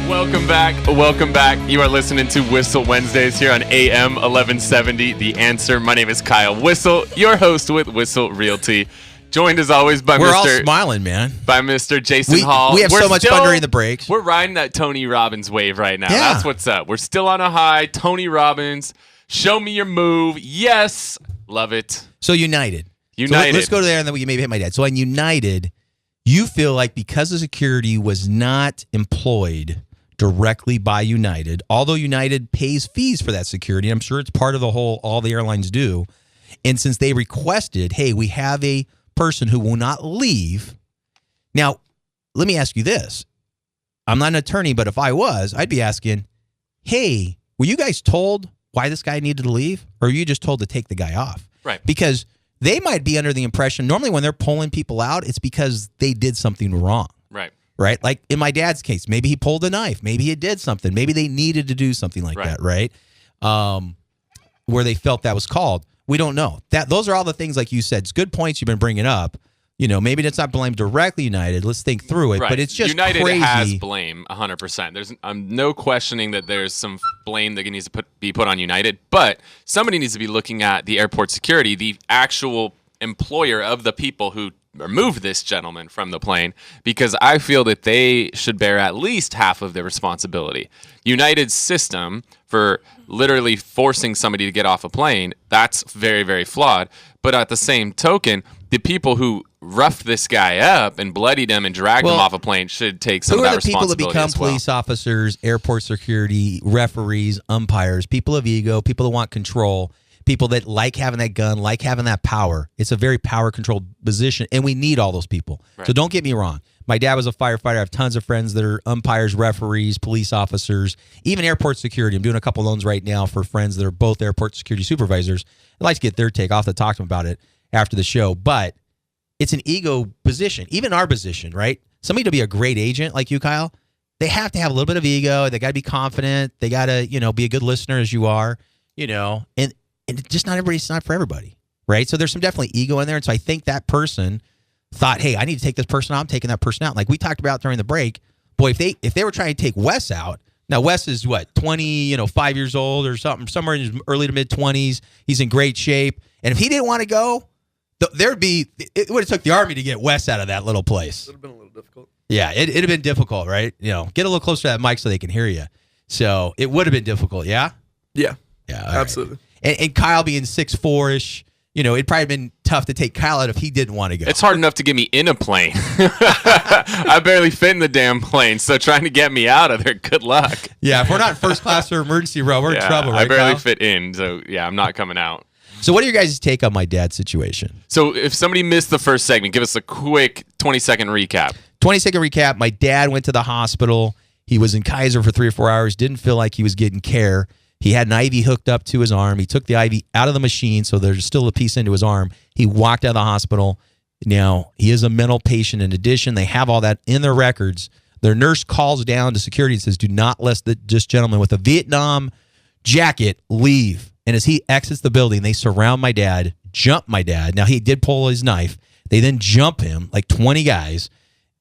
Welcome back. Welcome back. You are listening to Whissel Wednesdays here on AM 1170. The Answer. My name is Kyle Whissel, your host with Whissel Realty. Joined as always by We're all smiling, man. By Mr. Jason Hall. We have so much fun during the breaks. We're riding that Tony Robbins wave right now. Yeah. That's what's up. We're still on a high. Tony Robbins, show me your move. Yes. Love it. So United. So let's go to there and then we can maybe hit my dad. So on United, you feel like because the security was not employed directly by United, although United pays fees for that security, I'm sure it's part of the whole, all the airlines do. And since they requested, hey, we have a person who will not leave. Now, let me ask you this. I'm not an attorney, but if I was, I'd be asking, hey, were you guys told why this guy needed to leave? Or were you just told to take the guy off? Right. Because they might be under the impression, normally when they're pulling people out, it's because they did something wrong. Right? Like in my dad's case, maybe he pulled a knife. Maybe he did something. Maybe they needed to do something like that, right? Where they felt that was called. We don't know. Those are all the things, like you said. It's good points you've been bringing up. You know, maybe it's not blame directly United. Let's think through it. Right. But it's just United crazy. has blame 100%. There's no questioning that there's some blame that needs to be put on United. But somebody needs to be looking at the airport security, the actual employer of the people who remove this gentleman from the plane, because I feel that they should bear at least half of the responsibility. United's system for literally forcing somebody to get off a plane, that's very, very flawed. But at the same token, the people who roughed this guy up and bloodied him and dragged him off a plane should take some of that responsibility. Who are the people that become police officers, airport security, referees, umpires, people of ego, people that want control, people that like having that gun, like having that power. It's a very power-controlled position, and we need all those people. Right. So don't get me wrong. My dad was a firefighter. I have tons of friends that are umpires, referees, police officers, even airport security. I'm doing a couple loans right now for friends that are both airport security supervisors. I'd like to get their take. I'll have to talk to them about it after the show. But it's an ego position, even our position, right? Somebody to be a great agent like you, Kyle, they have to have a little bit of ego. They got to be confident. They got to, be a good listener as you are, and just not everybody, it's not for everybody, right? So there's some definitely ego in there. And so I think that person thought, hey, I need to take this person out. I'm taking that person out. Like we talked about during the break, boy, if they were trying to take Wes out, now Wes is what, 5 years old or something, somewhere in his early to mid 20s. He's in great shape. And if he didn't want to go, it would have took the Army to get Wes out of that little place. It would have been a little difficult. Yeah, it'd have been difficult, right? Get a little closer to that mic so they can hear you. So it would have been difficult, yeah? Yeah. Yeah, absolutely. Right. And Kyle being 6'4"-ish, it'd probably been tough to take Kyle out if he didn't want to go. It's hard enough to get me in a plane. I barely fit in the damn plane, so trying to get me out of there, good luck. Yeah, if we're not first class or emergency row, we're in trouble, right, I barely Kyle? fit in, so I'm not coming out. So what are your guys' take on my dad's situation? So if somebody missed the first segment, give us a quick 20-second recap. 20-second recap. My dad went to the hospital. He was in Kaiser for 3 or 4 hours, didn't feel like he was getting care. He had an IV hooked up to his arm. He took the IV out of the machine, so there's still a piece into his arm. He walked out of the hospital. Now, he is a mental patient. In addition, they have all that in their records. Their nurse calls down to security and says, do not let this gentleman with a Vietnam jacket leave. And as he exits the building, they surround my dad, jump my dad. Now, he did pull his knife. They then jump him, like 20 guys.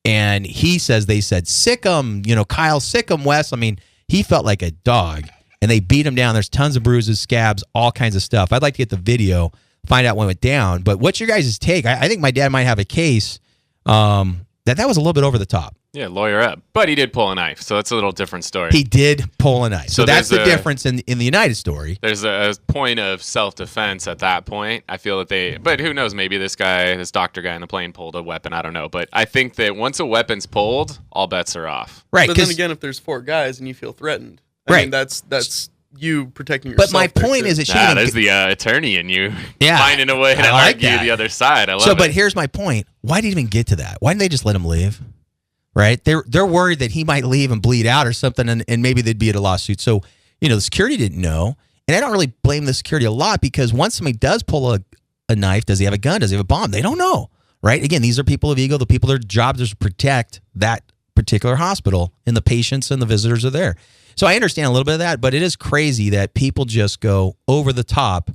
And he says, they said, sick him, Kyle, sick him, Wes. I mean, he felt like a dog. And they beat him down. There's tons of bruises, scabs, all kinds of stuff. I'd like to get the video, find out when it went down. But what's your guys' take? I think my dad might have a case that was a little bit over the top. Yeah, lawyer up. But he did pull a knife, so that's a little different story. He did pull a knife. So that's the difference in the United story. There's a point of self-defense at that point. I feel that but who knows, maybe this doctor guy in the plane pulled a weapon. I don't know. But I think that once a weapon's pulled, all bets are off. Right. But then again, if the's 4 guys and you feel threatened, I mean, that's you protecting yourself. But my point is, there's the attorney in you finding a way to argue the other side. I love it. But here's my point. Why did he even get to that? Why didn't they just let him leave? Right? They're worried that he might leave and bleed out or something, and maybe they'd be at a lawsuit. So, the security didn't know. And I don't really blame the security a lot because once somebody does pull a knife, does he have a gun? Does he have a bomb? They don't know. Right? Again, these are people of ego. The people, their jobs is to protect that particular hospital, and the patients and the visitors are there. So I understand a little bit of that, but it is crazy that people just go over the top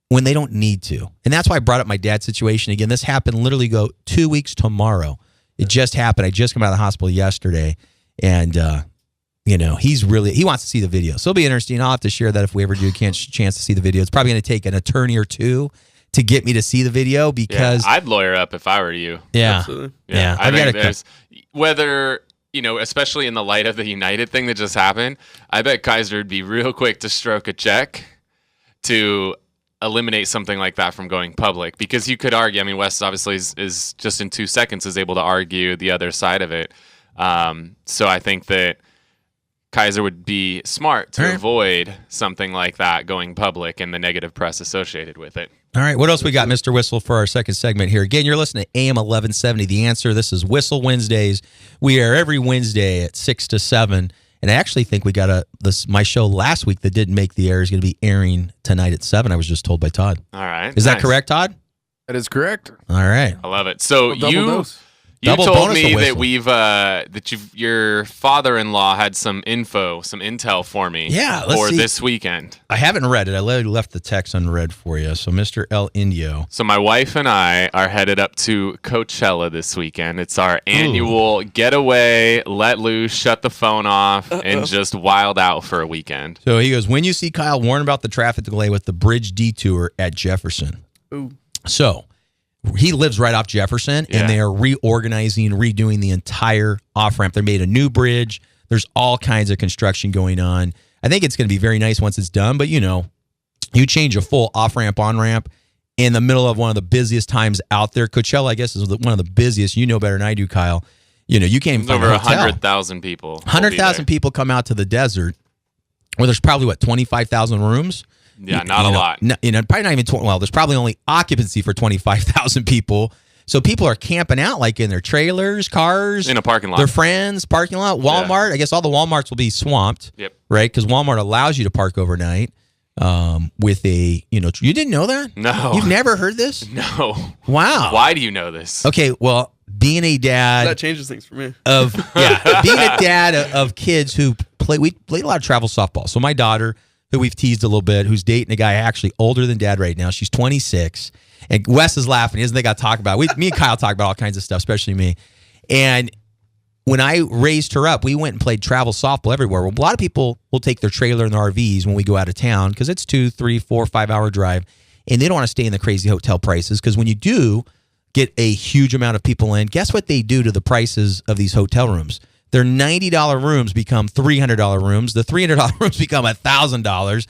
when they don't need to. And that's why I brought up my dad's situation. Again, this happened literally 2 weeks tomorrow. It just happened. I just came out of the hospital yesterday, and he wants to see the video. So it'll be interesting. I'll have to share that if we ever do a chance to see the video. It's probably going to take an attorney or two to get me to see the video because I'd lawyer up if I were you. Yeah. Absolutely. Yeah. I think there's whether, especially in the light of the United thing that just happened, I bet Kaiser would be real quick to stroke a check to eliminate something like that from going public, because you could argue, I mean, Wes obviously is just in 2 seconds is able to argue the other side of it. So I think that Kaiser would be smart to avoid something like that going public and the negative press associated with it. All right, what else we got, Mr. Whissel, for our second segment here? Again, you're listening to AM 1170, The Answer. This is Whissel Wednesdays. We are every Wednesday at 6 to 7. And I actually think we got my show last week that didn't make the air is going to be airing tonight at 7. I was just told by Todd. All right. Is that correct, Todd? That is correct. All right. I love it. So you Double told bonus me of that Whissel. your father-in-law had some intel for me. Yeah, for this weekend. I haven't read it. I left the text unread for you. So, Mr. El Indio. So my wife and I are headed up to Coachella this weekend. It's our annual getaway, let loose, shut the phone off, and just wild out for a weekend. So he goes, when you see Kyle, warn about the traffic delay with the bridge detour at Jefferson. Ooh. So he lives right off Jefferson, and they are reorganizing, redoing the entire off-ramp. They made a new bridge. There's all kinds of construction going on. I think it's going to be very nice once it's done, but you change a full off-ramp, on-ramp in the middle of one of the busiest times out there. Coachella, I guess, is one of the busiest. You know better than I do, Kyle. You can't even find over a hotel. 100,000 people. 100,000 people come out to the desert, where there's probably, 25,000 rooms? Yeah, not a lot. Probably not even 20. Well, there's probably only occupancy for 25,000 people. So people are camping out like in their trailers, cars. In a parking lot. Their friends, parking lot. Walmart. I guess all the Walmarts will be swamped. Yep. Right? Because Walmart allows you to park overnight with a, you didn't know that? No. You've never heard this? No. Wow. Why do you know this? Okay, well, being a dad. That changes things for me. Being a dad of kids who we played a lot of travel softball. So my daughter, who we've teased a little bit, who's dating a guy actually older than dad right now. She's 26. And Wes is laughing. He doesn't think I talk about it. Me and Kyle talk about all kinds of stuff, especially me. And when I raised her up, we went and played travel softball everywhere. Well, a lot of people will take their trailer and their RVs when we go out of town because it's 2, 3, 4, 5 hour drive. And they don't want to stay in the crazy hotel prices because when you do get a huge amount of people in, guess what they do to the prices of these hotel rooms? Their $90 rooms become $300 rooms. The $300 rooms become $1,000.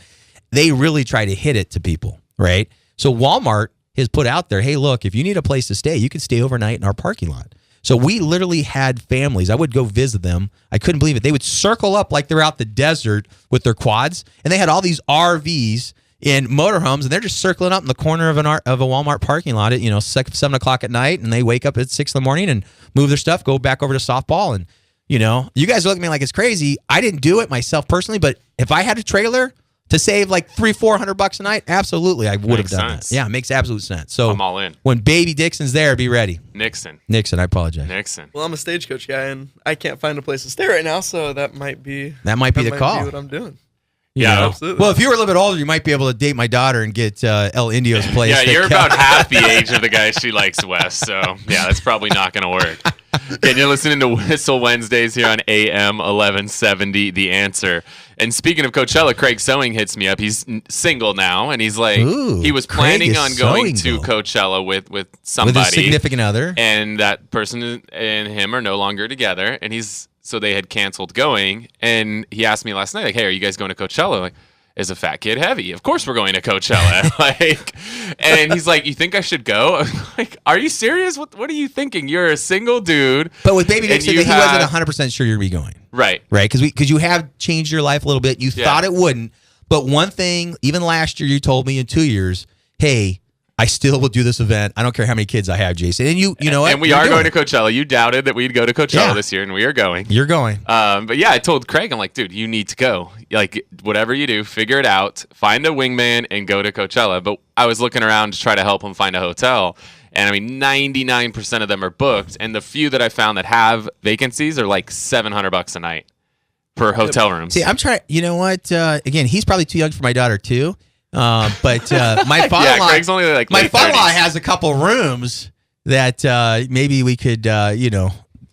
They really try to hit it to people, right? So Walmart has put out there, hey, look, if you need a place to stay, you can stay overnight in our parking lot. So we literally had families. I would go visit them. I couldn't believe it. They would circle up like they're out the desert with their quads, and they had all these RVs in motorhomes, and they're just circling up in the corner of a Walmart parking lot at 7 o'clock at night, and they wake up at 6 in the morning and move their stuff, go back over to softball, and you guys look at me like it's crazy. I didn't do it myself personally, but if I had a trailer to save like $300-400 a night, absolutely, I would have done that. Yeah, it makes absolute sense. So I'm all in. When Baby Dixon's there, be ready. Nixon, I apologize. Nixon. Well, I'm a stagecoach guy, and I can't find a place to stay right now, so that might be the call. Be what I'm doing. Yeah, absolutely. Well, if you were a little bit older, you might be able to date my daughter and get El Indio's place. Yeah, you're about half the age of the guy she likes, Wes. So, yeah, that's probably not going to work. And you're listening to Whissel Wednesdays here on AM 1170, The Answer. And speaking of Coachella, Craig Sewing hits me up. He's single now, and he's like, he was planning on going to Coachella with somebody. With a significant other. And that person and him are no longer together, and so they had canceled going, and he asked me last night, like, hey, are you guys going to Coachella? Like, is a fat kid heavy? Of course we're going to Coachella. And he's like, you think I should go? I'm like, are you serious? What are you thinking? You're a single dude. But with Baby Dixon, he wasn't 100% sure you're going to be going. Right. Right? Because you have changed your life a little bit. You thought it wouldn't. But one thing, even last year, you told me in 2 years, hey, I still will do this event. I don't care how many kids I have, Jason. And you know what? And we are going to Coachella. You doubted that we'd go to Coachella this year, and we are going. You're going. But yeah, I told Craig, I'm like, dude, you need to go. Like, whatever you do, figure it out. Find a wingman and go to Coachella. But I was looking around to try to help him find a hotel. And I mean, 99% of them are booked. And the few that I found that have vacancies are like $700 a night per hotel room. See, I'm trying. You know what? Again, he's probably too young for my daughter too. But my father-in-law, Craig's only like my late father-in-law 30s. has a couple rooms that maybe we could,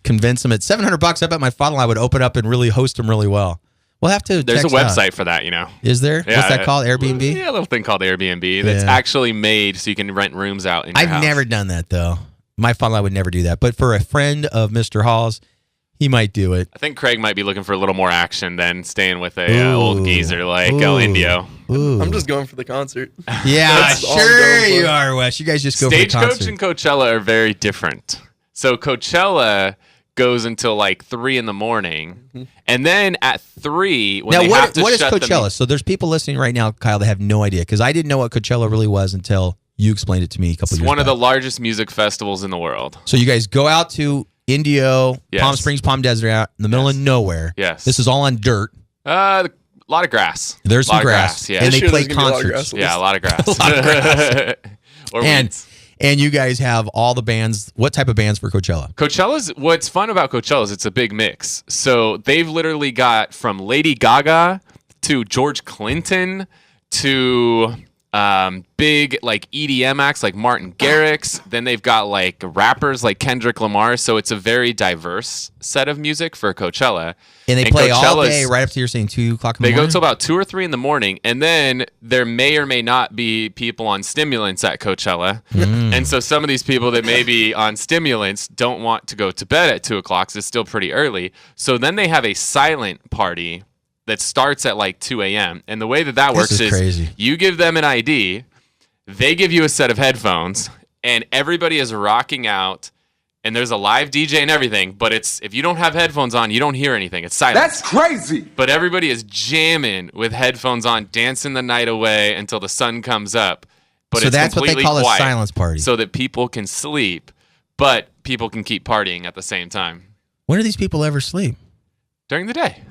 convince them at $700. I bet my father-in-law would open up and really host them really well. We'll have to. There's a check website out. For that, you know. Is there? Yeah, What's that called? Airbnb? Yeah, a little thing called Airbnb that's actually made so you can rent rooms out in your house. I've never done that though. My father-in-law would never do that. But for a friend of Mr. Hall's, he might do it. I think Craig might be looking for a little more action than staying with a old geezer like El Indio. I'm just going for the concert. Yeah, sure you are, Wes. You guys just go for the concert. Stagecoach and Coachella are very different. So Coachella goes until like 3 a.m, and then at 3 when they have to what is shut Coachella? So there's people listening right now, Kyle, that have no idea because I didn't know what Coachella really was until you explained it to me a couple years It's one back. of the largest music festivals in the world. So you guys go out to Indio, Palm Springs, Palm Desert, out in the middle of nowhere. Yes. This is all on dirt. A lot of grass. There's some Lot of grass. Yeah. And they Sure, play there's gonna be a lot of concerts. grass. Yeah, a lot of grass. A lot of grass. Or weeds. And you guys have all the bands. What type of bands for Coachella? What's fun about Coachella is it's a big mix. So they've literally got from Lady Gaga to George Clinton to big like EDM acts like Martin Garrix. Then they've got like rappers like Kendrick Lamar. So it's a very diverse set of music for Coachella. And they play all Coachella's- day, right up to you're saying 2 o'clock in the They morning? go till about 2 or 3 in the morning, and then there may or may not be people on stimulants at Coachella. And so some of these people that may be on stimulants don't want to go to bed at 2 o'clock, so it's still pretty early. So then they have a silent party that starts at like 2 a.m. And the way that works is crazy. you give them an ID, they give you a set of headphones, and everybody is rocking out. And there's a live DJ and everything, but if you don't have headphones on, you don't hear anything. It's silent. That's crazy. But everybody is jamming with headphones on, dancing the night away until the sun comes up. But So it's that's what they completely call quiet, a silence party. so that people can sleep, but people can keep partying at the same time When do these people ever sleep? during the day.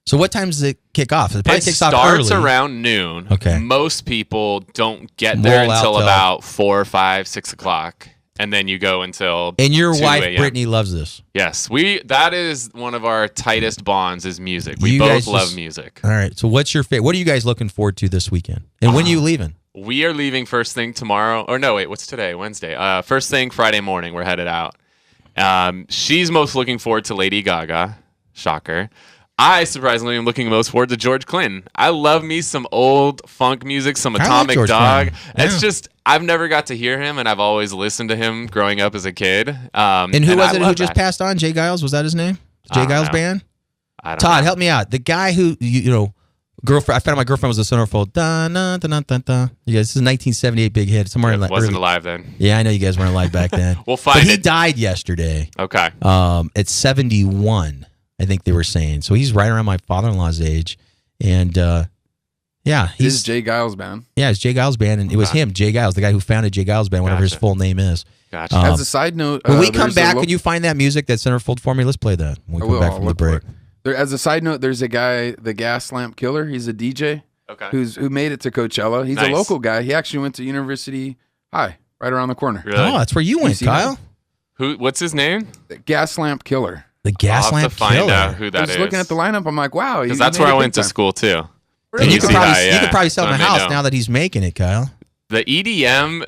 So what time does it kick off? It probably It kicks off starts early. around noon. Okay. Most people don't get there Roll out until till- about 4, 5, 6 o'clock. And then you go until And your 2 wife, a.m. Brittany, loves this. Yes, that is one of our tightest bonds is music. We You both guys love just- music. All right. So what's your favorite? What are you guys looking forward to this weekend? And when are you leaving? We are leaving first thing tomorrow. Or no, wait, what's today? Wednesday. First thing Friday morning, we're headed out. She's most looking forward to Lady Gaga. Shocker. I surprisingly am looking most forward to George Clinton. I love me some old funk music, some I like Atomic George Dog. Clinton. It's Yeah. just I've never got to hear him, and I've always listened to him growing up as a kid. And who was I it who love just that. passed on? Jay Giles? Was that his name? I Jay don't Giles know. Band? I don't Todd, know. help me out. The guy who, girlfriend. I found out my girlfriend was a centerfold. Da, na, da, na, da, da. You guys, this is a 1978 big hit. Somewhere in It the wasn't early. alive then. Yeah, I know you guys weren't alive back then. We'll But find he it. died yesterday. Okay. At 71, I think they were saying. So he's right around my father-in-law's age. And yeah, This is he's Jay Giles' band. it's Jay Giles Band, and it was him, Jay Giles, the guy who founded Jay Giles Band, whatever his Gotcha. full name is. Gotcha. As a side note, When we come there's a back, lo- can you find that music, that centerfold for me? Let's play that when we I come will. back I'll from the look for break. it. There, as a side note, there's a guy, the Gas Lamp Killer. He's a DJ Okay. who made it to Coachella. He's Nice. a local guy. He actually went to University Ave, right around the corner. Really? Oh, that's where you went, see Kyle. What's his name? The Gas Lamp Killer. The Gas I'll have Lamp to find Killer. out who I that was is. looking at the lineup. I'm like, wow. Because that's where I went to school too. And you Easy could probably High, you yeah. could probably sell him a Let me house know. now that he's making it, Kyle. The EDM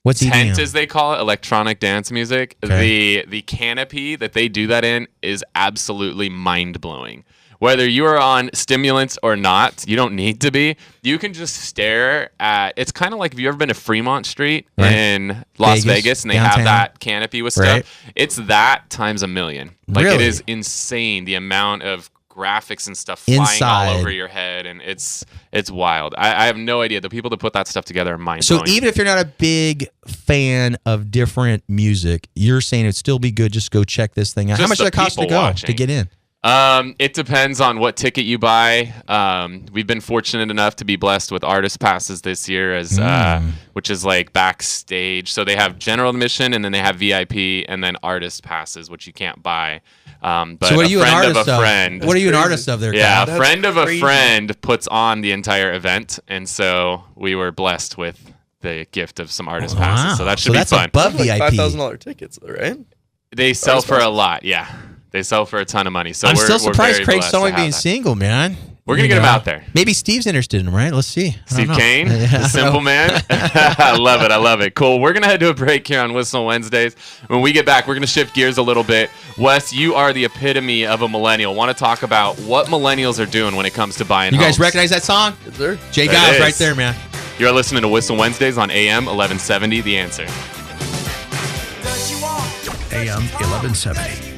What's he tent, doing? as they call it, electronic dance music. Okay. The canopy that they do that in is absolutely mind blowing. Whether you are on stimulants or not, you don't need to be. You can just stare at. It's kind of like, have you ever been to Fremont Street Right. in Las Vegas, Vegas, and they downtown. have that canopy with Right. stuff? It's that times a million. Like it Really? is insane the amount of graphics and stuff flying Inside. all over your head, and it's wild. I have no idea. The people that put that stuff together are mind So blowing. even if you're not a big fan of different music, you're saying it'd still be good just go check this thing out. How Just much the does it cost to people go watching. to get in? It depends on what ticket you buy. We've been fortunate enough to be blessed with artist passes this year, as which is like backstage. So they have general admission, and then they have VIP, and then artist passes, which you can't buy. But So what are you a an friend artist of a friend. What are you an crazy. artist of there, Yeah, Kyle? a friend of a crazy. friend puts on the entire event, and so we were blessed with the gift of some artist passes. So that should be that's fun. above Like VIP. $5,000 tickets, though, right? They sell Artist for a passes. lot. Yeah, they sell for a ton of money. So I'm we're still surprised very Craig's blessed still to only have being that. single, man. We're going to get him out there. Maybe Steve's interested in him, right? Let's see. I don't Steve know. Kane, the simple man. I love it. I love it. Cool. We're going to head to a break here on Whissel Wednesdays. When we get back, we're going to shift gears a little bit. Wes, you are the epitome of a millennial. Want to talk about what millennials are doing when it comes to buying You homes. guys recognize that song? Yes, sir. Jay There Giles it right is. there, man. You're listening to Whissel Wednesdays on AM 1170, The Answer. AM 1170.